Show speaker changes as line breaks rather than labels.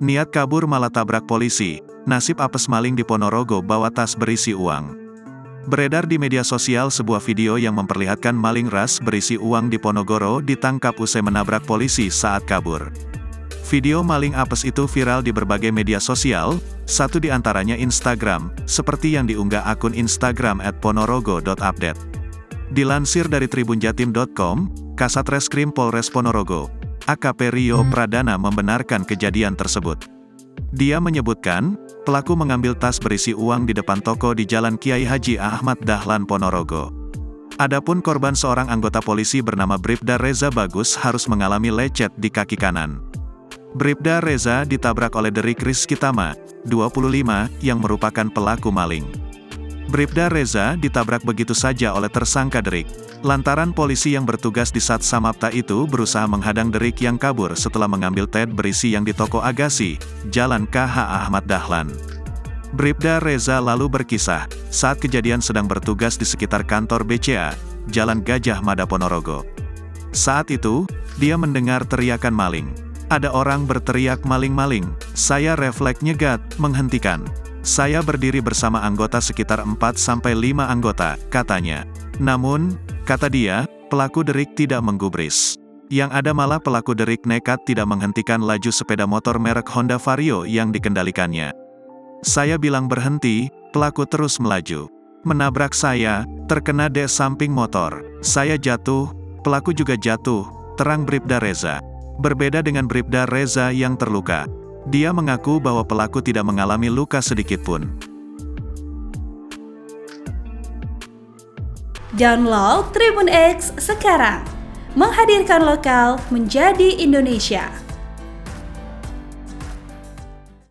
Niat kabur malah tabrak polisi, nasib apes maling di Ponorogo bawa tas berisi uang. Beredar di media sosial sebuah video yang memperlihatkan maling ras berisi uang di Ponorogo ditangkap usai menabrak polisi saat kabur. Video maling apes itu viral di berbagai media sosial, satu di antaranya Instagram, seperti yang diunggah akun Instagram @ponorogo.update. Dilansir dari tribunjatim.com, Kasat Reskrim Polres Ponorogo, AKP Rio Pradana membenarkan kejadian tersebut. Dia menyebutkan, pelaku mengambil tas berisi uang di depan toko di Jalan Kiai Haji Ahmad Dahlan Ponorogo. Adapun korban seorang anggota polisi bernama Bribda Reza Bagus harus mengalami lecet di kaki kanan. Bribda Reza ditabrak oleh Derik Rizkytama, 25, yang merupakan pelaku maling. Bribda Reza ditabrak begitu saja oleh tersangka Derik, lantaran polisi yang bertugas di Sat Samapta itu berusaha menghadang Derik yang kabur setelah mengambil TED berisi yang di toko Agassi, Jalan KH Ahmad Dahlan. Bribda Reza lalu berkisah, saat kejadian sedang bertugas di sekitar kantor BCA, Jalan Gajah Mada Ponorogo. Saat itu, dia mendengar teriakan maling. Ada orang berteriak maling-maling, saya refleks nyegat, menghentikan. Saya berdiri bersama anggota sekitar 4-5 anggota, katanya. Namun, kata dia, pelaku Derik tidak menggubris. Yang ada malah pelaku Derik nekat tidak menghentikan laju sepeda motor merek Honda Vario yang dikendalikannya. Saya bilang berhenti, pelaku terus melaju. Menabrak saya, terkena dek samping motor. Saya jatuh, pelaku juga jatuh, terang Bribda Reza. Berbeda dengan Bribda Reza yang terluka. Dia mengaku bahwa pelaku tidak mengalami luka sedikitpun.
Download Tribun X sekarang, menghadirkan lokal menjadi Indonesia.